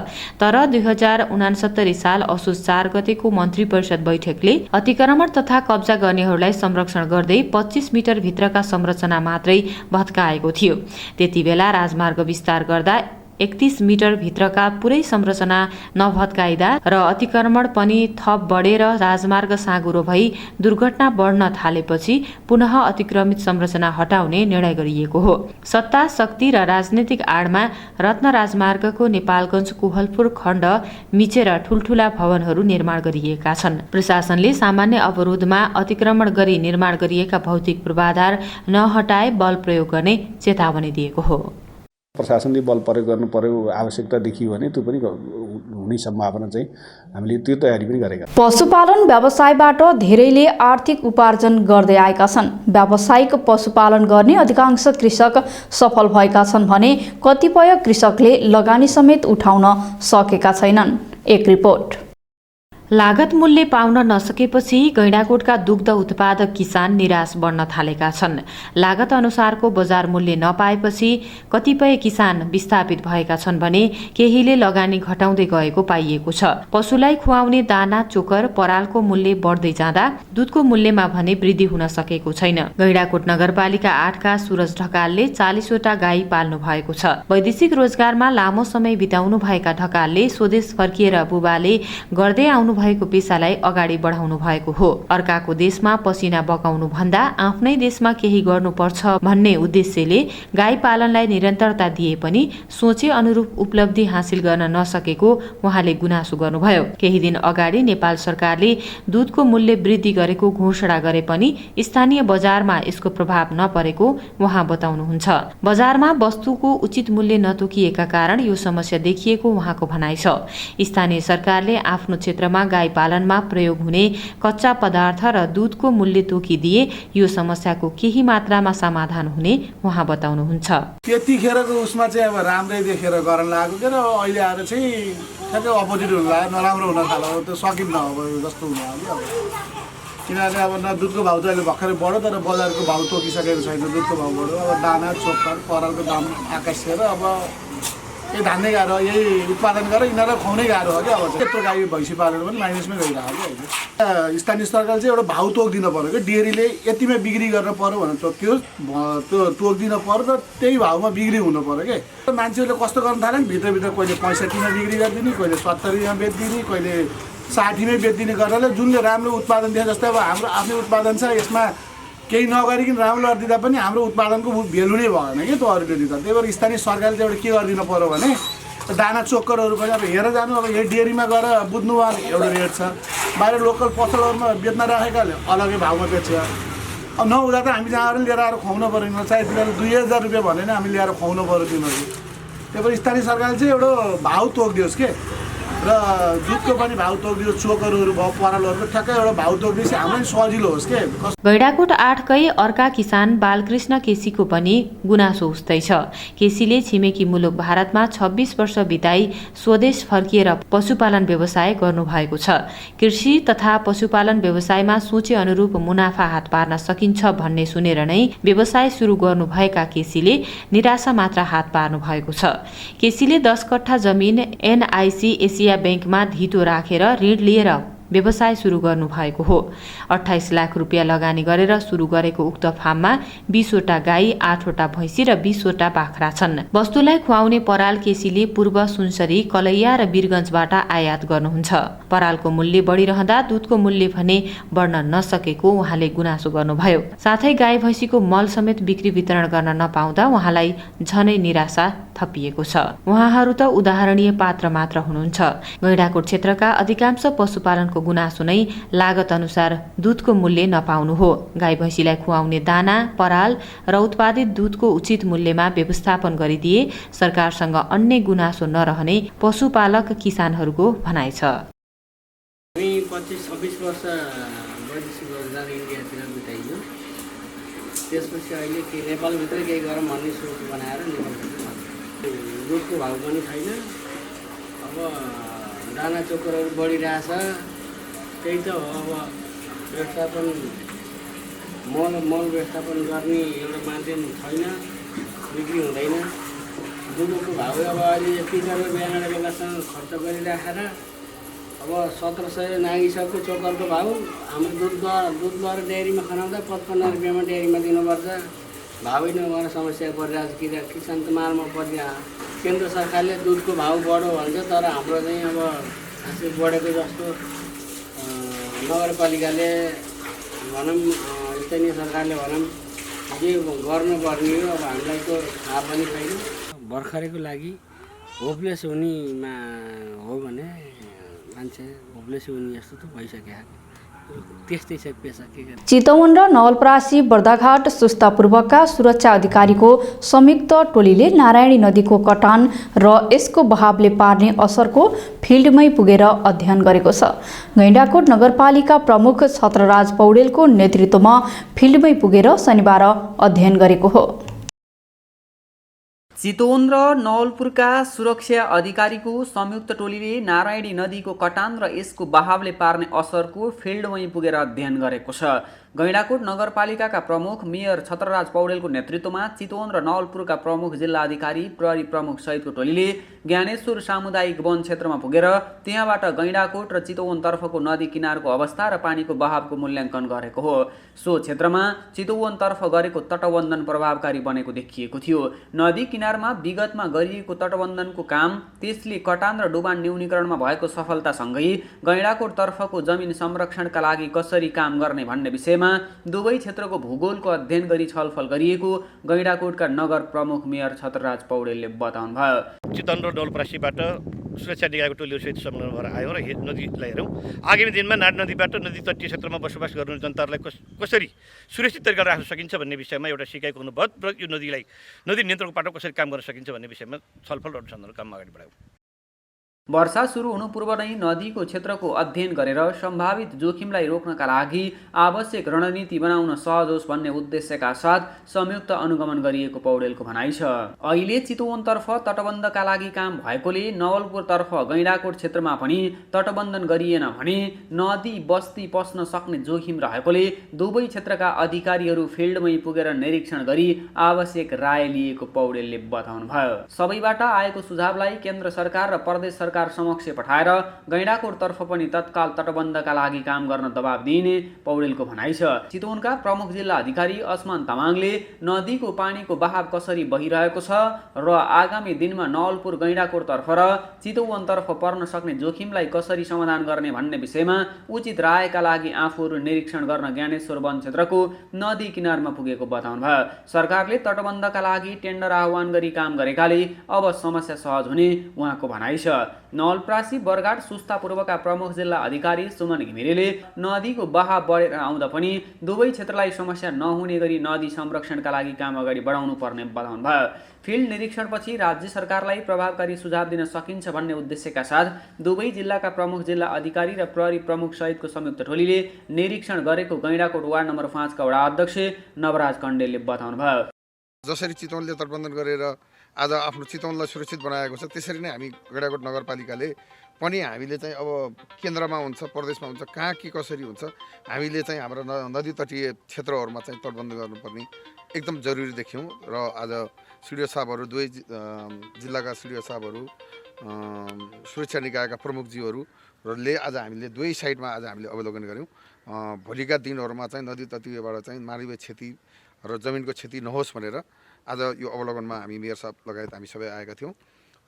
तर 2069 साल असोज 4 गतेको मन्त्री परिषद बैठकले अतिक्रमण तथा कब्जा गर्नेहरूलाई संरक्षण गर्दै 25 मिटर भित्रका संरचना मात्रै भत्काएको थियो। त्यतिबेला राजमार्ग विस्तार गर्दा 31 मिटर भित्रका पुरै संरचना नभत्काइदा र अतिक्रमण पनि थप बढेर राजमार्ग साँगुरो भई दुर्घटना बढ्न थालेपछि पुनः अतिक्रमित संरचना हटाउने निर्णय गरिएको हो। सत्ता, शक्ति र राजनीतिक आडमा रत्न राजमार्गको नेपालगञ्ज कोहलपुर खण्ड मिचेर ठूलठूला भवनहरू निर्माण गरिएका छन्। प्रशासनले सामान्य अवरोधमा अतिक्रमण गरी निर्माण गरिएका भौतिक पूर्वाधार नहटाए बल प्रयोग गर्ने चेतावनी दिएको हो। प्रशासनले बल प्रयोग गर्नु पर्यो आवश्यकता देखियो भने त्यो पनि हुने सम्भावना चाहिँ हामीले त्यो तयारी पनि गरेका छौँ। पशुपालन व्यवसायबाट धेरैले आर्थिक उपार्जन गर्दै आएका छन्। व्यावसायिक पशुपालन गर्ने अधिकांश कृषक सफल भएका छन् भने कतिपय कृषकले लगानी समेत उठाउन सकेका छैनन्। एक रिपोर्ट। लागत मूल्य पाउन नसकेपछि गैंडाकोटका दुग्ध उत्पादक किसान निराश बन्न थालेका छन्। लागत अनुसारको बजार मूल्य नपाएपछि कतिपय किसान विस्थापित भएका छन् भने केहीले लगानी घटाउँदै गएको पाइएको छ। पशुलाई खुवाउने दाना, चोकर, परालको मूल्य बढ्दै जाँदा दूधको मूल्यमा भने वृद्धि हुन सकेको छैन। गैंडाकोट नगरपालिका 8 का सुरज ढकालले 40वटा गाई पाल्नु भएको छ। वैदेशिक रोजगारमा लामो समय बिताउनु भएका ढकालले स्वदेश फर्किएर बुबाले गर्दै आउनु भएको पेसालाई अगाडि बढाउनु भएको हो। अर्काको देशमा पसिना बगाउनु भन्दा आफ्नै देशमा केही गर्नुपर्छ भन्ने उद्देश्यले गाई पालनलाई निरन्तरता दिए पनि सोचे अनुरूप उपलब्धि हासिल गर्न नसकेको उहाँले गुनासो गर्नुभयो। केही दिन अगाडि नेपाल सरकारले दूधको मूल्य वृद्धि गरेको घोषणा गरे पनि स्थानीय बजारमा यसको प्रभाव नपरेको उहाँ बताउनुहुन्छ। बजारमा वस्तुको उचित मूल्य नतोकिएका कारण यो समस्या देखिएको उहाँको भनाइ छ। स्थानीय सरकारले आफ्नो क्षेत्रमा गाई पालनमा प्रयोग हुने कच्चा पदार्थ र दूधको मूल्य तोकिदिए यो समस्याको केही मात्रामा समाधान हुने उहाँ बताउनुहुन्छ। त्यतिखेरको उसमा चाहिँ अब राम्रै देखेर गर्न लागेको के र अहिले आएर चाहिँ ठ्याक्कै अपोजिट हुन लाग्यो, नराम्रो हुन थाल्यो। त्यो सकिन्न अब जस्तो हुन लाग्यो। अब किनभने अब न दूधको भाउ चाहिँ अहिले भर्खरै बढ्यो तर बजारको भाउ तोकिसकेको छैन। दूधको भाउ बढ्यो, अब दाना, चोकर, परालको दाम आकाश छेर अब यही धान्नै गाह्रो यही उत्पादन गरेर यिनीहरूलाई खुवाउनै गाह्रो हो क्या अब चाहिँ त्यत्रो गाई भैँसी पालेर पनि माइनसमै गइरहेको क्या अहिले स्थानीय सरकारले चाहिँ एउटा भाउ तोक दिनु पऱ्यो क्या डेरीले यतिमै बिक्री गर्न पऱ्यो भनेर तोक्यो त्यो तोक दिनु पऱ्यो र त्यही भाउमा बिक्री हुनु पऱ्यो क्या मान्छेहरूले कस्तो गर्न थाल्यो नि भित्रभित्र कहिले 65मा बिक्री गरिदिने कहिले 70मा बेचिदिने कहिले 60मै बेचिदिने गर्नाले जुनले राम्रो उत्पादन दिए जस्तै अब हाम्रो आफ्नै उत्पादन छ यसमा केही नगरिकन राम्रो गरिदिँदा पनि हाम्रो उत्पादनको भेल्यु नै भएन कि त्यो अरूले दिँदा त्यही भएर स्थानीय सरकारले चाहिँ एउटा के गरिदिनु पऱ्यो भने दाना चोक्करहरू पनि अब हेरेर जानु अब यही डेरीमा गएर बुझ्नु भने एउटा रेट छ बाहिर लोकल पसलहरूमा बेच्न राखेकाले अलग्गै भाउमा बेच्छ अब नहुँदा त हामी जहाँ लिएर आएर खुवाउनु पऱ्यो चाहे तिनीहरू 2000 रुपियाँ भने नि हामी ल्याएर खुवाउनु पऱ्यो तिनीहरू त्यही भएर स्थानीय सरकारले चाहिँ एउटा भाउ तोकिदियोस् के र दुधको पनि भाउ तोकिदियोस् चोकरहरू भयो परालहरूको ठ्याक्कै एउटा भाउ तोकिदियोस् हाम्रो पनि सजिलो होस् के गैंडाकोट 8कै अर्का किसान बालकृष्ण केसीको पनि गुनासो उस्तै छ। केसीले छिमेकी मुलुक भारतमा 26 वर्ष बिताई स्वदेश फर्किएर पशुपालन व्यवसाय गर्नुभएको छ। कृषि तथा पशुपालन व्यवसायमा सोचे अनुरूप मुनाफा हात पार्न सकिन्छ भन्ने सुनेर नै व्यवसाय सुरु गर्नुभएका केसीले निराशा मात्र हात पार्नु भएको छ। केसीले 10 कट्ठा जमिन एनआईसी एसिया ब्याङ्कमा धितो राखेर ऋण लिएर व्यवसाय सुरु गर्नुभएको हो। 28 लाख रुपियाँ लगानी गरेर सुरु गरेको उक्त फार्ममा 20 वटा गाई 8 वटा भैँसी र 20 वटा बाख्रा छन्। वस्तुलाई खुवाउने पराल केसीले पूर्व सुनसरी कलैया र वीरगञ्जबाट आयात गर्नुहुन्छ। परालको मूल्य बढिरहँदा दुधको मूल्य भने बढ्न नसकेको उहाँले गुनासो गर्नुभयो। साथै गाई भैँसीको मल समेत बिक्री वितरण गर्न नपाउँदा उहाँलाई झनै निराशा थपिएको छ। उहाँहरू त उदाहरणीय पात्र मात्र हुनुहुन्छ। गैंडाकोट क्षेत्रका अधिकांश पशुपालनको गुनासो नै लागत अनुसार दुधको मूल्य नपाउनु हो। गाई भैँसीलाई खुवाउने दाना पराल र उत्पादित दुधको उचित मूल्यमा व्यवस्थापन गरिदिए सरकारसँग अन्य गुनासो नरहने पशुपालक किसानहरूको भनाइ छ। हामी 25-26 वर्ष वैदेशिक रोजगार इन्डियातिर बिताइयो। त्यसपछि अहिले के नेपालभित्र केही गरौँ भन्ने सोच बनाएर नेपालभित्र दुधको भाउ पनि छैन। अब दाना चोकरहरू बढिरहेछ त्यही त हो। अब व्यवस्थापन मल व्यवस्थापन गर्ने एउटा माध्यम छैन, बिक्री हुँदैन। दुधको भाउ अब अहिले 30 बेलासम्म खर्च गरिराखेर अब 1700 नागिसक्यो चोकरको भाउ। हाम्रो दुधबाट डेयरीमा खनाउँदा 55 रुपियाँमा डेयरीमा दिनुपर्छ। भावै नभएर समस्या परिरहेको छ। किसान त मालमा परिरहेको। केन्द्र सरकारले दुधको भाउ बढो भन्छ तर हाम्रो चाहिँ अब खासै बढेको जस्तो नगरपालिकाले भनौँ स्थानीय सरकारले भनौँ जे गर्नुपर्ने हो। अब हामीलाई त थाहा पनि छैन। भर्खरैको लागि होपलेस हुनेमा हो भने मान्छे होपलेस हुने जस्तो त भइसक्यो। त्यस्तै छ पेसा के गर्ने। चितवन र नवलपरासी बर्दाघाट सुस्तापूर्वकका सुरक्षा अधिकारीको संयुक्त टोलीले नारायणी नदीको कटान र यसको बहावले पार्ने असरको फिल्डमै पुगेर अध्ययन गरेको छ। गैंडाकोट नगरपालिका प्रमुख छत्रराज पौडेलको नेतृत्वमा फिल्डमै पुगेर शनिबार अध्ययन गरेको हो। चितवन र नवलपुरका सुरक्षा अधिकारीको संयुक्त टोलीले नारायणी नदीको कटान र यसको बहावले पार्ने असरको फिल्डमै पुगेर अध्ययन गरेको छ। गैंडाकोट नगरपालिकाका प्रमुख मेयर छत्रराज पौडेलको नेतृत्वमा चितवन र नवलपुरका प्रमुख जिल्ला अधिकारी प्रहरी प्रमुख सहितको टोलीले ज्ञानेश्वर सामुदायिक वन क्षेत्रमा पुगेर त्यहाँबाट गैंडाकोट र चितवन तर्फको नदी किनारको अवस्था र पानीको बहावको मूल्याङ्कन गरेको हो। सो क्षेत्रमा चितवन तर्फ गरेको तटबन्धन प्रभावकारी बनेको देखिएको थियो। नदी किनारमा विगतमा गरिएको तटबन्धनको काम त्यसले कटान र डुबान न्यूनीकरणमा भएको सफलतासँगै गैंडाकोट तर्फको जमिन संरक्षणका लागि कसरी काम गर्ने भन्ने विषयमा दुवै क्षेत्रको भूगोलको अध्ययन गरी छलफल गरिएको गैंडाकोटका नगर प्रमुख मेयर छत्रराज पौडेलले बताउनुभयो। चितवन र नवलपरासीबाट सुरक्षा अधिकारीको टोलीसहित सम्मेलन भएर आयौँ र नदीलाई हेरौँ। आगामी दिनमा नारायणी नदीबाट नदी तटीय क्षेत्रमा बसोबास गर्ने जनताहरूलाई कसरी सुरक्षित तरिकाले राख्न सकिन्छ भन्ने विषयमा एउटा सिकाइको हुनुभयो र यो नदी नियन्त्रणको पाटो कसरी काम गर्न सकिन्छ भन्ने विषयमा छलफल र अनुसन्धानको काम अगाडि बढायौँ। वर्षा सुरु हुनु पूर्व नै नदीको क्षेत्रको अध्ययन गरेर सम्भावित जोखिमलाई रोक्नका लागि आवश्यक रणनीति बनाउन सहज होस् भन्ने उद्देश्यका साथ संयुक्त अनुगमन गरिएको पौडेलको भनाइ छ। अहिले चितवनतर्फ तटबन्धका लागि काम भएकोले नवलपुरतर्फ गैंडाकोट क्षेत्रमा पनि तटबन्धन गरिएन भने नदी बस्ती पस्न सक्ने जोखिम रहेकोले दुवै क्षेत्रका अधिकारीहरू फिल्डमै पुगेर निरीक्षण गरी आवश्यक राय लिएको पौडेलले बताउनुभयो। सबैबाट आएको सुझावलाई केन्द्र सरकार र प्रदेश सरकार समक्ष पठाएर गैंडाकोटतर्फ पनि तत्काल तटबन्धका लागि काम गर्न दबाब दिइने पौडेलको भनाइ छ। चितवनका प्रमुख जिल्ला अधिकारी असमान तामाङले नदीको पानीको बहाव कसरी बहिरहेको छ र आगामी दिनमा नवलपुर गैंडाकोटतर्फ र चितवनतर्फ पर्न सक्ने जोखिमलाई कसरी समाधान गर्ने भन्ने विषयमा उचित रायका लागि आफूहरू निरीक्षण गर्न ज्ञानेश्वर वन क्षेत्रको नदी किनारमा पुगेको बताउनुभयो। सरकारले तटबन्धका लागि टेन्डर आह्वान गरी काम गरेकाले अब समस्या सहज हुने उहाँको भनाइ छ। नवलपरासी बरघाट सुस्ता पूर्वका प्रमुख जिल्ला अधिकारी सुमन घिमिरेले नदीको बहाव बढेर आउँदा पनि दुवै क्षेत्रलाई समस्या नहुने गरी नदी संरक्षणका लागि काम अगाडि बढाउनु पर्ने बताउनुभयो। फिल्ड निरीक्षणपछि राज्य सरकारलाई प्रभावकारी सुझाव दिन सकिन्छ भन्ने उद्देश्यका साथ दुवै जिल्लाका प्रमुख जिल्ला अधिकारी र प्रहरी प्रमुख सहितको संयुक्त टोलीले निरीक्षण गरेको गैंडाकोट वार्ड नम्बर 5 का वडा अध्यक्ष नवराज कण्डेलले बताउनुभयो। जसरी चितवनले तटबन्धन गरेर आज आफ्नो चितवनलाई सुरक्षित बनाएको छ त्यसरी नै हामी गैंडाकोट नगरपालिकाले पनि हामीले चाहिँ अब केन्द्रमा हुन्छ प्रदेशमा हुन्छ कहाँ के कसरी हुन्छ हामीले चाहिँ हाम्रो नदी तटीय क्षेत्रहरूमा चाहिँ तटबन्ध गर्नुपर्ने एकदम जरुरी देख्यौँ र आज सिडिओ साहबहरू दुवै जिल्लाका सिडिओ साहबहरू सुरक्षा निकायका प्रमुखज्यूहरूले आज हामीले दुवै साइडमा आज हामीले अवलोकन गऱ्यौँ। भोलिका दिनहरूमा चाहिँ नदी तटीयबाट चाहिँ मानवीय क्षति र जमिनको क्षति नहोस् भनेर आज यो अवलोकनमा हामी मेयर साहब लगायत हामी सबै आएका थियौँ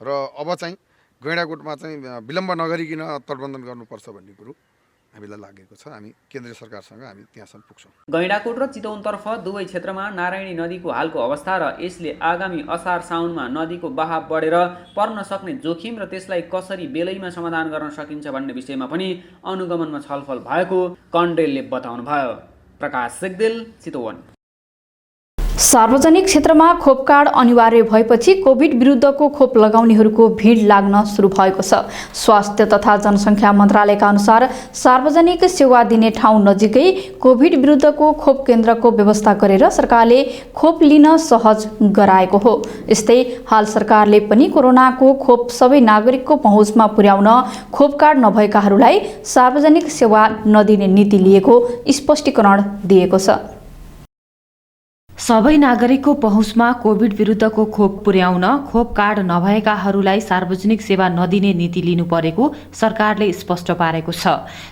र अब चाहिँ गैंडाकोटमा चाहिँ विलम्ब नगरिकन तटबन्धन गर्नुपर्छ भन्ने कुरो हामीलाई लागेको छ। हामी केन्द्रीय सरकारसँग हामी त्यहाँसम्म पुग्छौँ। गैंडाकोट र चितवनतर्फ दुवै क्षेत्रमा नारायणी नदीको हालको अवस्था र यसले आगामी असार साउनमा नदीको बहाव बढेर पर्न सक्ने जोखिम र त्यसलाई कसरी बेलैमा समाधान गर्न सकिन्छ भन्ने विषयमा पनि अनुगमनमा छलफल भएको कण्डेलले बताउनुभयो। प्रकाश सिग्देल, चितवन। सार्वजनिक क्षेत्रमा खोप कार्ड अनिवार्य भएपछि कोभिड विरुद्धको खोप लगाउनेहरूको भिड लाग्न सुरु भएको छ। स्वास्थ्य तथा जनसङ्ख्या मन्त्रालयका अनुसार सार्वजनिक सेवा दिने ठाउँ नजिकै कोभिड विरुद्धको खोप केन्द्रको व्यवस्था गरेर सरकारले खोप लिन सहज गराएको हो। यस्तै हाल सरकारले पनि कोरोनाको खोप सबै नागरिकको पहुँचमा पुर्याउन खोप कार्ड नभएकाहरूलाई सार्वजनिक सेवा नदिने नीति लिएको स्पष्टीकरण दिएको छ। सबै नागरिकको पहुँचमा कोभिड विरुद्धको खोप पुर्याउन खोप कार्ड नभएकाहरूलाई सार्वजनिक सेवा नदिने नीति लिनु परेको सरकारले स्पष्ट पारेको छ।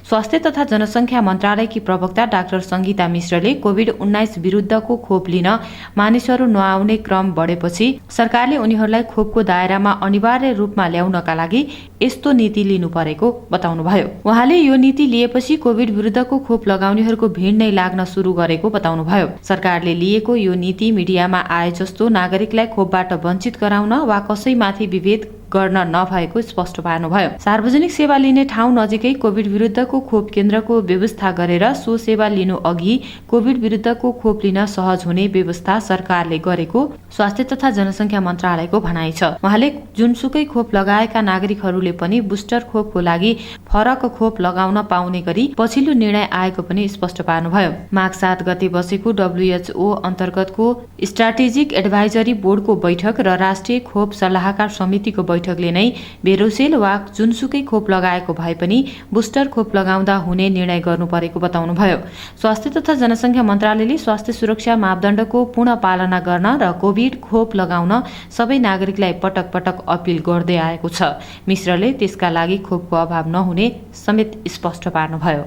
स्वास्थ्य तथा जनसङ्ख्या मन्त्रालयकी प्रवक्ता डाक्टर सङ्गीता मिश्रले कोभिड-19 विरुद्धको खोप लिन मानिसहरू नआउने क्रम बढेपछि सरकारले उनीहरूलाई खोपको दायरामा अनिवार्य रूपमा ल्याउनका लागि यस्तो नीति लिनु परेको बताउनुभयो। उहाँले यो नीति लिएपछि कोभिड विरुद्धको खोप लगाउनेहरूको भिड नै लाग्न सुरु गरेको बताउनुभयो। सरकारले लिएको यो नीति मिडियामा आए जस्तो नागरिकलाई खोपबाट वञ्चित गराउन वा कसैमाथि विभेद गर्न नभएको स्पष्ट पार्नुभयो। सार्वजनिक सेवा लिने ठाउँ नजिकै कोभिड विरुद्धको खोप केन्द्रको व्यवस्था गरेर सो सेवा लिनु अघि कोभिड विरुद्धको खोप लिन सहज हुने व्यवस्था सरकारले गरेको स्वास्थ्य तथा जनसङ्ख्या मन्त्रालयको भनाइ छ। उहाँले जुनसुकै खोप लगाएका नागरिकहरूले पनि बुस्टर खोपको लागि फरक खोप लगाउन पाउने गरी पछिल्लो निर्णय आएको पनि स्पष्ट पार्नुभयो। माघ 7 गते बसेको WHO अन्तर्गतको स्ट्राटेजिक एडभाइजरी बोर्डको बैठक र राष्ट्रिय खोप सल्लाहकार समितिको बैठकले नै बेरोसेल वा जुनसुकै खोप लगाएको भए पनि बुस्टर खोप लगाउँदा हुने निर्णय गर्नु परेको बताउनुभयो। स्वास्थ्य तथा जनसङ्ख्या मन्त्रालयले स्वास्थ्य सुरक्षा मापदण्डको पूर्ण पालना गर्न र कोभिड खोप लगाउन सबै नागरिकलाई पटक पटक अपिल गर्दै आएको छ। मिश्रले त्यसका लागि खोपको अभाव नहुने समेत स्पष्ट पार्नुभयो।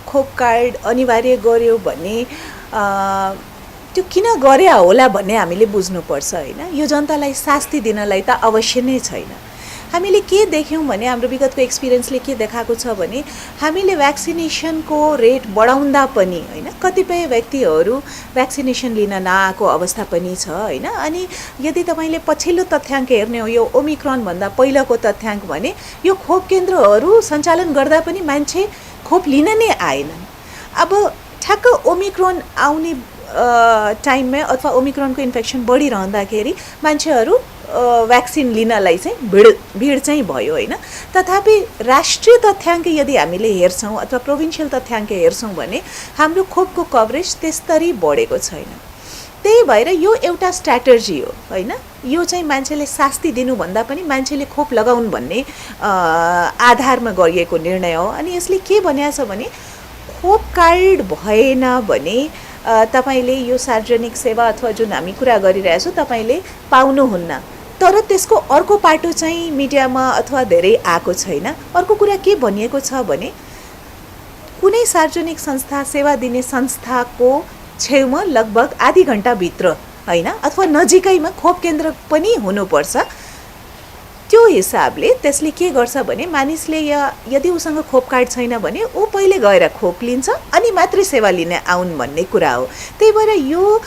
खोप कार्ड अनिवार्य गर्यो भने त्यो किन गरे होला भन्ने हामीले बुझ्नुपर्छ हैन। यो जनतालाई शास्ति दिनलाई त अवश्य नै छैन। हामीले के देख्यौँ भने हाम्रो विगतको एक्सपिरियन्सले के देखाएको छ भने हामीले भ्याक्सिनेसनको रेट बढाउँदा पनि हैन कतिपय व्यक्तिहरू भ्याक्सिनेसन लिन नआएको अवस्था पनि छ हैन। अनि यदि तपाईले पछिल्लो तथ्याङ्क हेर्ने हो यो ओमिक्रोन भन्दा पहिलाको तथ्याङ्क भने यो खोप केन्द्रहरू सञ्चालन गर्दा पनि मान्छे खोप लिन नै आएनन्। अब ठ्याक्क ओमिक्रोन आउने टाइममा अथवा ओमिक्रोनको इन्फेक्सन बढिरहँदाखेरि मान्छेहरू भ्याक्सिन लिनलाई चाहिँ भिड चाहिँ भयो होइन। तथापि राष्ट्रिय तथ्याङ्क यदि हामीले हेर्छौँ अथवा प्रोभिन्सियल तथ्याङ्क हेर्छौँ भने हाम्रो खोपको कभरेज त्यस्तरी बढेको छैन। त्यही भएर यो एउटा स्ट्र्याटेजी हो होइन। यो चाहिँ मान्छेले शास्ति दिनुभन्दा पनि मान्छेले खोप लगाउन् भन्ने आधारमा गरिएको निर्णय हो। अनि यसले के भनेको छ भने खोप कार्ड भएन भने तपाईँले यो सार्वजनिक सेवा अथवा जुन हामी कुरा गरिरहेछौँ तपाईँले पाउनुहुन्न। तर त्यसको अर्को पाटो चाहिँ मिडियामा अथवा धेरै आएको छैन। अर्को कुरा के भनिएको छ भने कुनै सार्वजनिक संस्था सेवा दिने संस्थाको छेउमा लगभग आधी घन्टाभित्र होइन अथवा नजिकैमा खोप केन्द्र पनि हुनुपर्छ। त्यो हिसाबले त्यसले के गर्छ भने मानिसले यदि उसँग खोप कार्ड छैन भने ऊ पहिले गएर खोप लिन्छ अनि मात्रै सेवा लिन आउन् भन्ने कुरा हो। त्यही भएर यो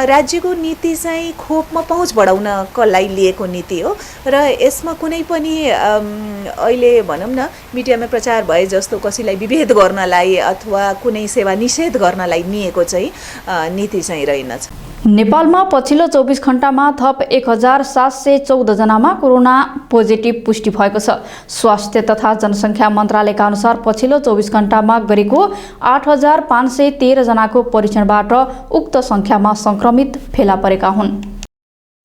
राज्यको नीति चाहिँ खोपमा पहुँच बढाउनको लागि लिएको नीति हो र यसमा कुनै पनि अहिले भनौँ न मिडियामा प्रचार भए जस्तो कसैलाई विभेद गर्नलाई अथवा कुनै सेवा निषेध गर्नलाई लिएको चाहिँ नीति चाहिँ रहेनछ। नेपालमा पछिल्लो 24 घण्टामा थप 1714 जनामा कोरोना पोजिटिभ पुष्टि भएको छ। स्वास्थ्य तथा जनसङ्ख्या मन्त्रालयका अनुसार पछिल्लो 24 घण्टामा गरेको 8513 जनाको परीक्षणबाट उक्त सङ्ख्यामा संक्रमित फेला परेका हुन्।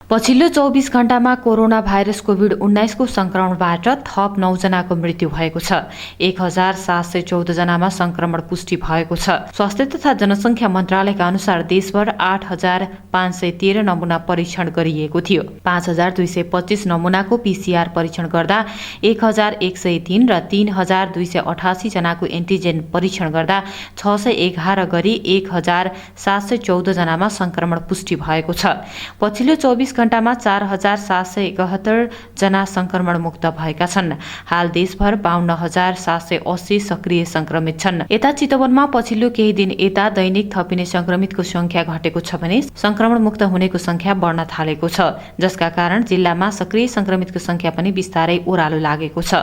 पछिल्लो 24 घण्टामा कोरोना भाइरस कोभिड-19 को संक्रमणबाट थप 9 जनाको मृत्यु भएको छ। 1714 जनामा संक्रमण पुष्टि भएको छ। स्वास्थ्य तथा जनसङ्ख्या मन्त्रालयका अनुसार देशभर 8513 नमुना परीक्षण गरिएको थियो। 5225 नमुनाको पीसीआर परीक्षण गर्दा 1103 र 3288 जनाको एन्टिजेन परीक्षण गर्दा 611 गरी 1714 जनामा संक्रमण पुष्टि भएको छ। पछिल्लो 24 घण्टामा 4771 जना संक्रमण मुक्त भएका छन्। हाल देशभर 52780 सक्रिय संक्रमित छन्। यता चितवनमा पछिल्लो केही दिन यता दैनिक थपिने संक्रमितको संख्या घटेको छ भने संक्रमण मुक्त हुनेको संख्या बढ्न थालेको छ, जसका कारण जिल्लामा सक्रिय संक्रमितको संख्या पनि बिस्तारै ओह्रालो लागेको छ।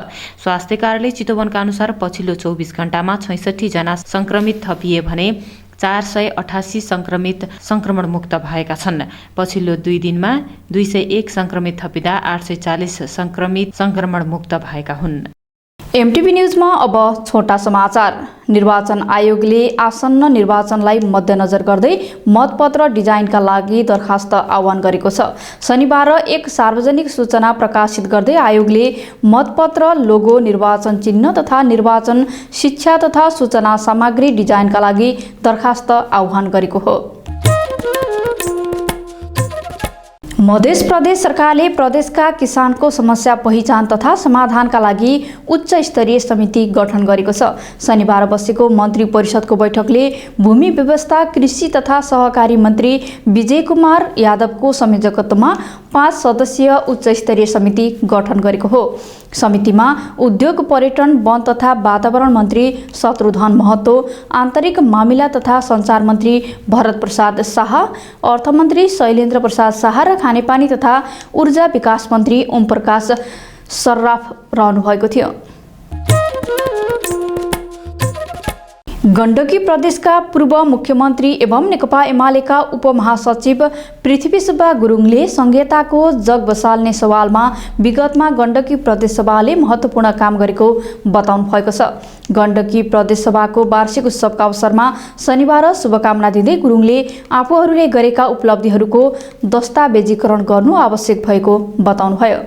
स्वास्थ्य कार्यालय चितवनका अनुसार पछिल्लो 24 घण्टामा 66 जना संक्रमित थपिए भने 488 संक्रमित संक्रमण मुक्त भएका छन्। पछिल्लो 2 दिनमा 201 संक्रमित थपिँदा 840 संक्रमित संक्रमण मुक्त भएका हुन्। एमटिभी न्यूजमा अब छोटा समाचार। निर्वाचन आयोगले आसन्न निर्वाचनलाई मध्यनजर गर्दै मतपत्र डिजाइनका लागि दरखास्त आह्वान गरेको छ। शनिबार एक सार्वजनिक सूचना प्रकाशित गर्दै आयोगले मतपत्र, लोगो, निर्वाचन चिन्ह तथा निर्वाचन शिक्षा तथा सूचना सामग्री डिजाइनका लागि दरखास्त आह्वान गरेको हो। मध्य प्रदेश सरकारले प्रदेशका किसानको समस्या पहिचान तथा समाधानका लागि उच्च स्तरीय समिति गठन गरेको छ। शनिबार बसेको मन्त्री परिषदको बैठकले भूमि व्यवस्था, कृषि तथा सहकारी मन्त्री विजय कुमार यादवको संयोजकत्वमा 5 सदस्यीय उच्च स्तरीय समिति गठन गरेको हो। समितिमा उद्योग, पर्यटन, वन तथा वातावरण मन्त्री शत्रुघ्न महतो, आन्तरिक मामिला तथा सञ्चार मन्त्री भरत प्रसाद शाह, अर्थमन्त्री शैलेन्द्र प्रसाद शाह र खानेपानी तथा ऊर्जा विकास मन्त्री ओम प्रकाश सर्राफ रहनुभएको थियो। गण्डकी प्रदेशका पूर्व मुख्यमन्त्री एवं नेकपा एमालेका उपमहासचिव पृथ्वी सुब्बा गुरुङले संहिताको जग बसाल्ने सवालमा विगतमा गण्डकी प्रदेशसभाले महत्त्वपूर्ण काम गरेको बताउनु भएको छ। गण्डकी प्रदेशसभाको वार्षिक उत्सवका अवसरमा शनिबार शुभकामना दिँदै गुरुङले आफूहरूले गरेका उपलब्धिहरूको दस्तावेजीकरण गर्नु आवश्यक भएको बताउनुभयो।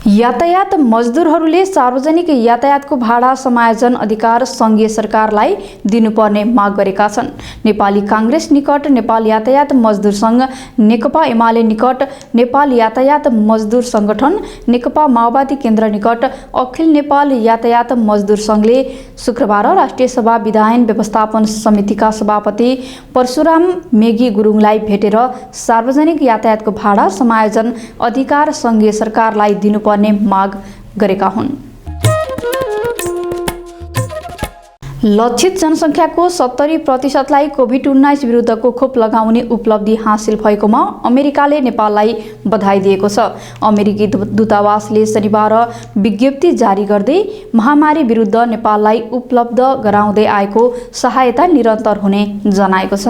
यातायात मजदुरहरूले सार्वजनिक यातायातको भाडा समायोजन अधिकार सङ्घीय सरकारलाई दिनुपर्ने माग गरेका छन्। नेपाली काङ्ग्रेस निकट नेपाल यातायात मजदुर सङ्घ, नेकपा एमाले निकट नेपाल यातायात मजदुर सङ्गठन, नेकपा माओवादी केन्द्र निकट अखिल नेपाल यातायात मजदुर सङ्घले शुक्रबार राष्ट्रिय सभा विधायन व्यवस्थापन समितिका सभापति परशुराम मेगी गुरुङलाई भेटेर सार्वजनिक यातायातको भाडा समायोजन अधिकार सङ्घीय सरकारलाई दिनुपर्ने माग गरेका हुन्। लक्षित जनसङ्ख्याको 70% कोभिड-19 विरुद्धको खोप लगाउने उपलब्धि हासिल भएकोमा अमेरिकाले नेपाललाई बधाई दिएको छ। अमेरिकी दूतावासले शनिबार विज्ञप्ति जारी गर्दै महामारी विरुद्ध नेपाललाई उपलब्ध गराउँदै आएको सहायता निरन्तर हुने जनाएको छ।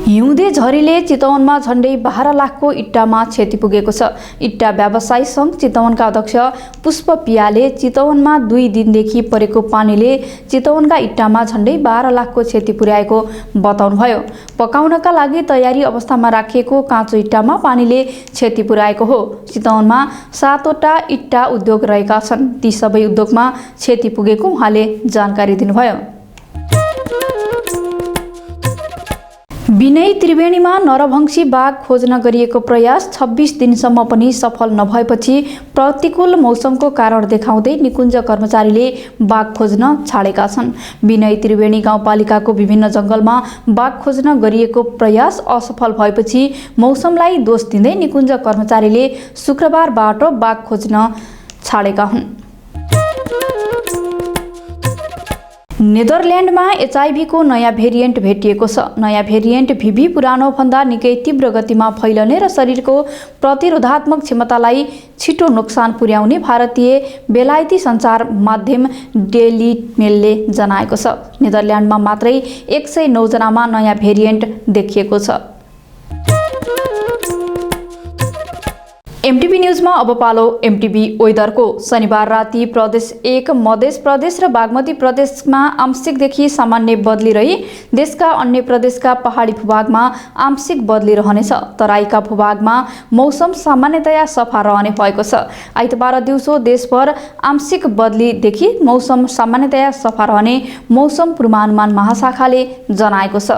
हिउँदे झरीले चितवनमा झण्डै 12 लाखको इट्टामा क्षति पुगेको छ। इट्टा व्यवसायी सङ्घ चितवनका अध्यक्ष पुष्प पियाले चितवनमा 2 दिनदेखि परेको पानीले चितवनका इट्टामा झण्डै 12 लाखको क्षति पुर्याएको बताउनुभयो। पकाउनका लागि तयारी अवस्थामा राखिएको काँचो इट्टामा पानीले क्षति पुर्याएको हो। चितवनमा 7 वटा इट्टा उद्योग रहेका छन्। ती सबै उद्योगमा क्षति पुगेको उहाँले जानकारी दिनुभयो। विनय त्रिवेणीमा नरभंशी बाघ खोज्न गरिएको प्रयास 26 दिनसम्म पनि सफल नभएपछि प्रतिकूल मौसमको कारण देखाउँदै निकुञ्ज कर्मचारीले बाघ खोज्न छाडेका छन्। विनय त्रिवेणी गाउँपालिकाको विभिन्न जंगलमा बाघ खोज्न गरिएको प्रयास असफल भएपछि मौसमलाई दोष दिँदै निकुञ्ज कर्मचारीले शुक्रबारबाट बाघ खोज्न छाडेका हुन्। नेदरल्यान्डमा एचआईभीको नयाँ भेरिएन्ट भेटिएको छ। नयाँ भेरिएन्ट भिभी पुरानो भन्दा निकै तीव्र गतिमा फैलने र शरीरको प्रतिरोधात्मक क्षमतालाई छिटो नोक्सान पुर्याउने भारतीय बेलायती सञ्चार माध्यम डेली मेलले जनाएको छ। नेदरल्यान्डमा मात्रै 109 जनामा नयाँ भेरिएन्ट देखिएको छ। एमटीभी न्यूजमा अब पालो एमटीभी वेदरको। शनिबार राति प्रदेश 1 मध्य प्रदेश र बागमती प्रदेशमा आंशिकदेखि सामान्य बदली रही देशका अन्य प्रदेशका पहाडी भूभागमा आंशिक बदली रहनेछ। तराईका भूभागमा मौसम सामान्यतया सफा रहने भएको छ। आइतबार दिउँसो देशभर आंशिक बदलीदेखि मौसम सामान्यतया सफा रहने मौसम पूर्वानुमान महाशाखाले जनाएको छ।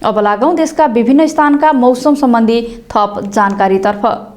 अब लागौं देशका विभिन्न स्थानका मौसम सम्बन्धी थप जानकारीतर्फ।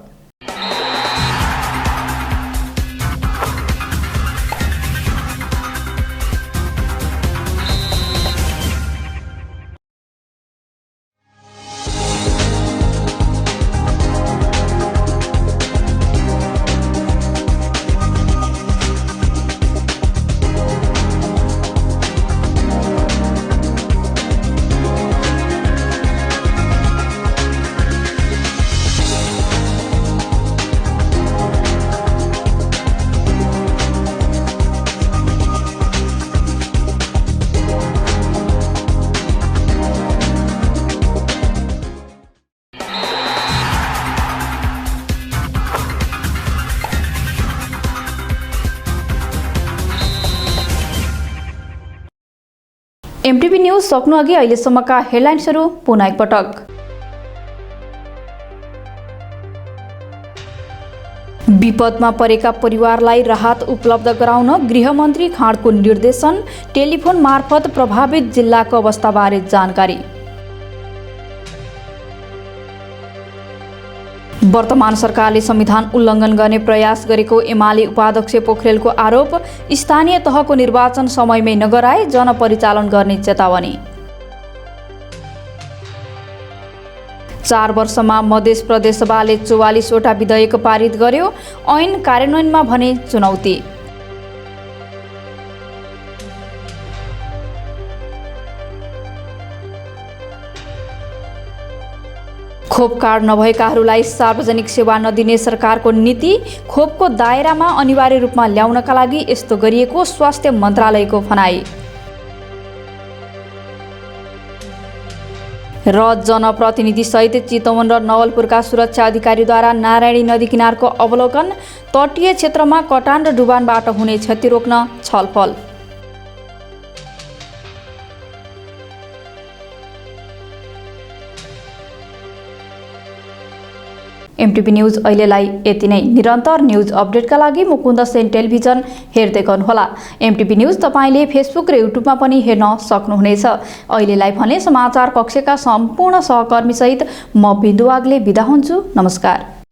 एमटीभी न्यूज सक्नु अघि अहिलेसम्मका हेडलाइन्सहरू पुनः एकपटक। विपदमा परेका परिवारलाई राहत उपलब्ध गराउन गृहमन्त्री खाँडको निर्देशन। टेलिफोन मार्फत प्रभावित जिल्लाको अवस्थाबारे जानकारी। वर्तमान सरकारले संविधान उल्लङ्घन गर्ने प्रयास गरेको एमाले उपाध्यक्ष पोखरेलको आरोप। स्थानीय तहको निर्वाचन समयमै नगराए जनपरिचालन गर्ने चेतावनी। 4 वर्षमा मध्य प्रदेश सभाले 44 वटा विधेयक पारित गर्यो। ऐन कार्यान्वयनमा भने चुनौती। खोप कार्ड नभएकाहरूलाई सार्वजनिक सेवा नदिने सरकारको नीति। खोपको दायरामा अनिवार्य रूपमा ल्याउनका लागि यस्तो गरिएको स्वास्थ्य मन्त्रालयको भनाई। र जनप्रतिनिधिसहित चितवन र नवलपुरका सुरक्षा अधिकारीद्वारा नारायणी नदी किनारको अवलोकन। तटीय क्षेत्रमा कटान र डुबानबाट हुने क्षति रोक्न छलफल। एमटीभी न्यूज अहिलेलाई यति नै। निरन्तर न्यूज अपडेटका लागि मुकुन्द सेन टेलिभिजन हेर्दै गर्नुहोला। एमटीभी न्यूज तपाईले फेसबुक र युट्युबमा पनि हेर्न सक्नुहुनेछ। अहिलेलाई भने समाचार कक्षका सम्पूर्ण सहकर्मीसहित म बिन्दु वाग्ले बिदा हुन्छु। नमस्कार।